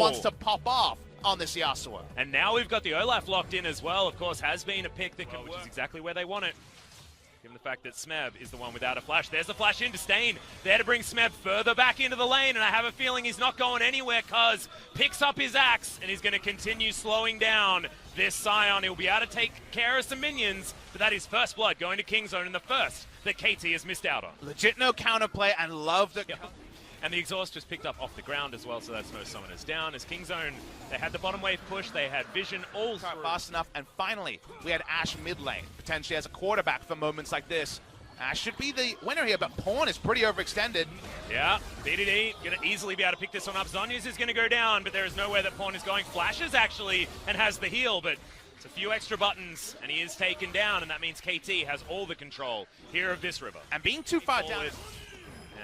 wants to pop off on this Yasuo. And now we've got the Olaf locked in as well. Of course, has been a pick that can work, which is exactly where they want it. Given the fact that Smeb is the one without a flash. There's the flash into Stain. There to bring Smeb further back into the lane, and I have a feeling he's not going anywhere. Cuz picks up his axe, and he's going to continue slowing down this Scion. He'll be able to take care of some minions, but that is first blood going to Kingzone in the first that KT has missed out on. Legit no counterplay, and love the... And the exhaust just picked up off the ground as well, so that's no summoners down. As Kingzone, they had the bottom wave push, they had vision all through. Fast enough, and finally, we had Ashe mid lane, potentially as a quarterback for moments like this. Ashe should be the winner here, but Pawn is pretty overextended. Yeah, BDD going to easily be able to pick this one up. Zhonya's is going to go down, but there is nowhere that Pawn is going. Flashes actually, and has the heal, but it's a few extra buttons, and he is taken down, and that means KT has all the control here of this river. And being too far down...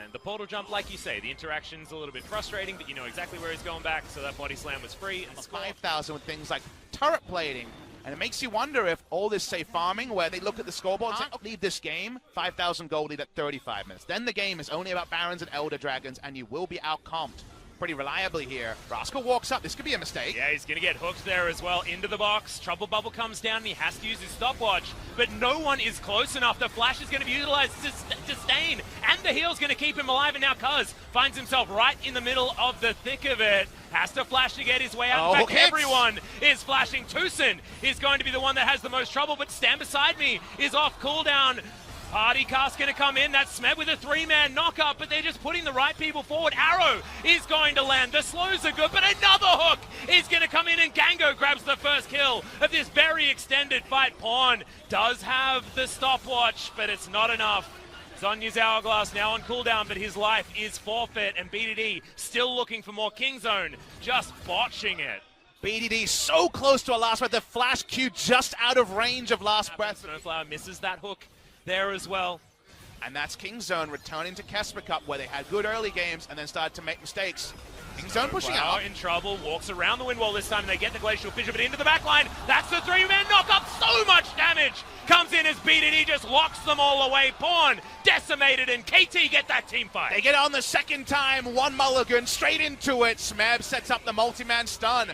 And the portal jump, like you say, the interaction's a little bit frustrating, but you know exactly where he's going back, so that body slam was free. And 5,000 with things like turret plating. And it makes you wonder if all this safe farming, where they look at the scoreboard and say, oh, leave this game, 5,000 gold lead at 35 minutes. Then the game is only about Barons and Elder Dragons, and you will be outcomped pretty reliably here. Rascal walks up. This could be a mistake. Yeah, he's going to get hooked there as well into the box. Trouble Bubble comes down, and he has to use his stopwatch, but no one is close enough. The flash is going to be utilized to Stain, and the heal's going to keep him alive, and now Cuz finds himself right in the middle of the thick of it. Has to flash to get his way out. In fact, everyone is flashing. Tucson is going to be the one that has the most trouble, but Stand Beside Me is off cooldown. Party Cast going to come in. That's Smeb with a 3-man knockup, but they're just putting the right people forward. Arrow is going to land. The slows are good, but another hook is going to come in, and Gango grabs the first kill of this very extended fight. Pawn does have the stopwatch, but it's not enough. Zhonya's Hourglass now on cooldown, but his life is forfeit, and BDD still looking for more. Kingzone just botching it. BDD so close to a last breath. The flash Q just out of range of last breath. Snowflower misses that hook there as well. And that's Kingzone returning to Kesper Cup, where they had good early games and then started to make mistakes. Kingzone pushing out. In trouble, walks around the wind wall this time, and they get the Glacial Fissure, but into the back line. That's the 3-man knockup. So much damage comes in as BDD just locks them all away. Pawn decimated, and KT get that team fight. They get on the second time. One mulligan straight into it. Smeb sets up the multi-man stun.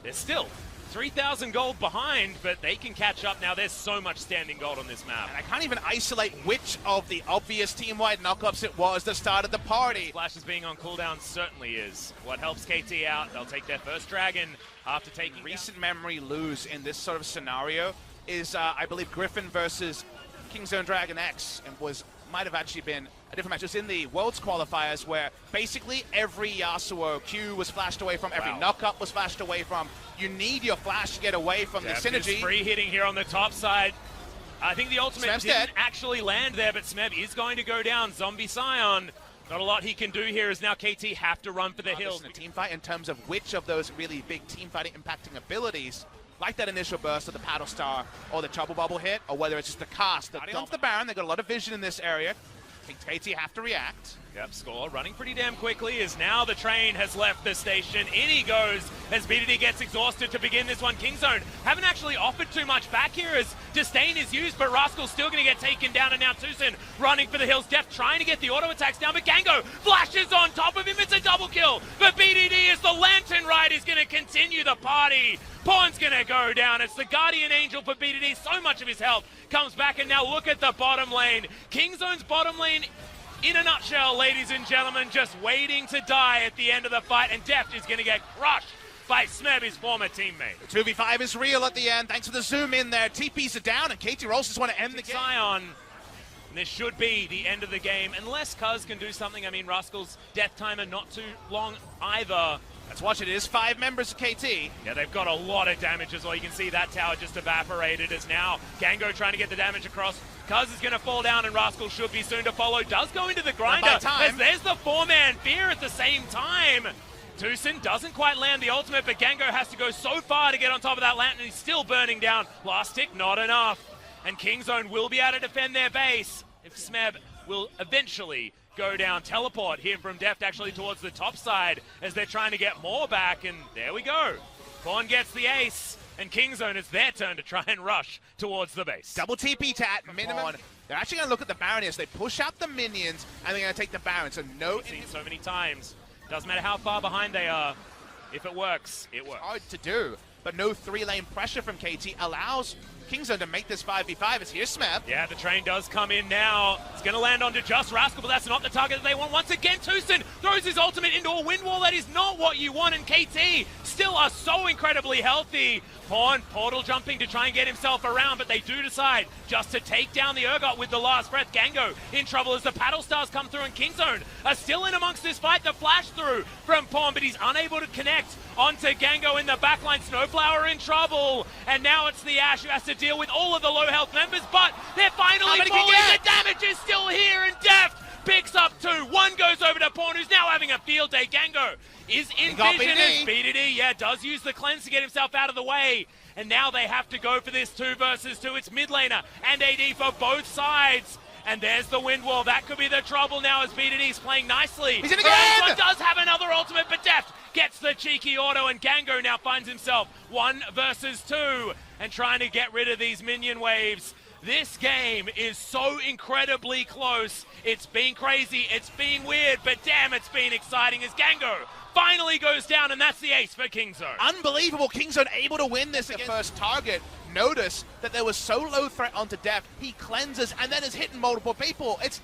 They're still 3,000 gold behind, but they can catch up now. There's so much standing gold on this map. And I can't even isolate which of the obvious team-wide knockups it was that started the party. Flashes being on cooldown certainly is what helps KT out. They'll take their first dragon after taking recent memory lose in this sort of scenario is, I believe, Griffin versus Kingzone Dragon X, and might have actually been a different match. It was in the Worlds qualifiers, where basically every Yasuo Q was flashed away from, every knockup was flashed away from. You need your flash to get away from the synergy. Free hitting here on the top side. I think the ultimate didn't actually land there, but Smeb is going to go down. Zombie Scion, not a lot he can do here, as now KT have to run for the hills. In a team fight, in terms of which of those really big team fighting impacting abilities, like that initial burst of the Paddle Star or the Trouble Bubble hit, or whether it's just the cast. Onto the Baron, they've got a lot of vision in this area. I think KT have to react. Yep, Score running pretty damn quickly, as now the train has left the station. In he goes as BDD gets exhausted to begin this one. Kingzone haven't actually offered too much back here as Disdain is used, but Rascal's still going to get taken down, and now Tucson running for the hills. Deft trying to get the auto attacks down, but Gango flashes on top of him. It's a double kill for BDD as the Lantern Ride is going to continue the party. Pawn's going to go down. It's the Guardian Angel for BDD. So much of his health comes back, and now look at the bottom lane. Kingzone's bottom lane, in a nutshell, ladies and gentlemen, just waiting to die at the end of the fight, and Deft is going to get crushed by Smeb, his former teammate. The 2v5 is real at the end. Thanks for the zoom in there. TPs are down, and KT Rolls just want to end the game. Scion, and this should be the end of the game, unless Cuz can do something. I mean, Rascal's death timer not too long either. Let's watch it. It is 5 members of KT. Yeah, they've got a lot of damage as well. You can see that tower just evaporated as now Gango trying to get the damage across. Cuz is going to fall down, and Rascal should be soon to follow. Does go into the grinder as there's the 4-man fear at the same time. Tucson doesn't quite land the ultimate, but Gango has to go so far to get on top of that lantern. He's still burning down. Last tick, not enough. And Kingzone will be able to defend their base if Smeb will eventually go down. Teleport here from Deft actually towards the top side as they're trying to get more back, and there we go. Pawn gets the ace, and Kingzone, it's their turn to try and rush towards the base. Double TP tat, minimum. They're actually going to look at the Baron here, so they push out the minions, and they're going to take the Baron, so no... We've seen so many times. Doesn't matter how far behind they are. If it works, it works. Hard to do, but no 3-lane pressure from KT allows Kingzone to make this 5v5. As here's Smeb. Yeah, the train does come in now. It's going to land onto just Rascal, but that's not the target that they want. Once again, Tucson throws his ultimate into a wind wall. That is not what you want, and KT still are so incredibly healthy. Pawn portal jumping to try and get himself around, but they do decide just to take down the Urgot with the last breath. Gango in trouble as the Paddle Stars come through, and Kingzone are still in amongst this fight. The flash through from Pawn, but he's unable to connect onto Gango in the backline. Snowflower in trouble, and now it's the Ash who has to deal with all of the low health members, but they're finally falling. The damage is still here, and Deft picks up 2. 1 goes over to Pawn, who's now having a field day. Gango is in vision as BDD, does use the cleanse to get himself out of the way. And now they have to go for this 2 versus 2. It's mid laner and AD for both sides. And there's the wind wall. That could be the trouble now as BDD's playing nicely. He's in again! One does have another ultimate, but Deft gets the cheeky auto, and Gango now finds himself 1 versus 2 and trying to get rid of these minion waves. This game is so incredibly close. It's been crazy, it's been weird, but damn, it's been exciting as Gango finally goes down, and that's the ace for Kingzone. Unbelievable. Kingzone able to win this against the first target. Notice that there was so low threat onto Deft. He cleanses and then is hitting multiple people. It's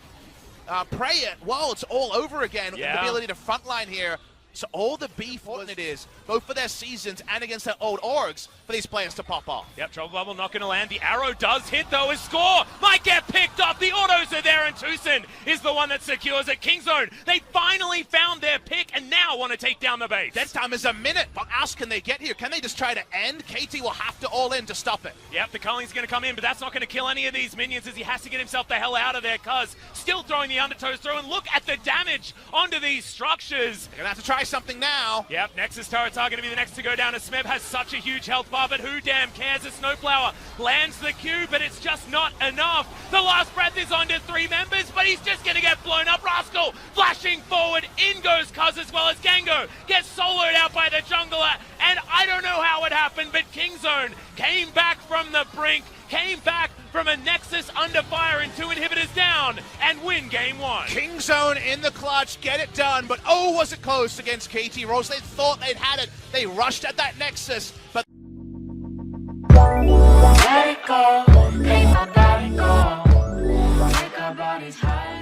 Prey at Worlds all over again with the ability to frontline here. So all the beef what it is, both for their seasons and against their old orgs, for these players to pop off. Yep, Trouble Bubble not going to land. The arrow does hit, though. His score might get picked up. The autos are there, and Tucson is the one that secures it. Kingzone, they finally found their pick and now want to take down the base. Dead time is a minute. What else can they get here? Can they just try to end? KT will have to all in to stop it. Yep, the culling's going to come in, but that's not going to kill any of these minions as he has to get himself the hell out of there. Cuz still throwing the undertows through, and look at the damage onto these structures. They're going to have to try something now. Yep, Nexus turrets are going to be the next to go down as Smeb has such a huge health bar, but who damn cares? A Snowflower lands the Q, but it's just not enough. The last breath is onto 3 members, but he's just going to get blown up. Rascal flashing forward, in goes Cuz as well as Gango gets soloed out by the jungler, and I don't know how it happened, but Kingzone came back from the brink, came back from a Nexus under fire and 2 inhibitors down, and win game 1. Kingzone in the clutch, get it done, but oh, was it close against KT Rose. They thought they'd had it. They rushed at that Nexus, but let it go, make my body go, make our bodies high.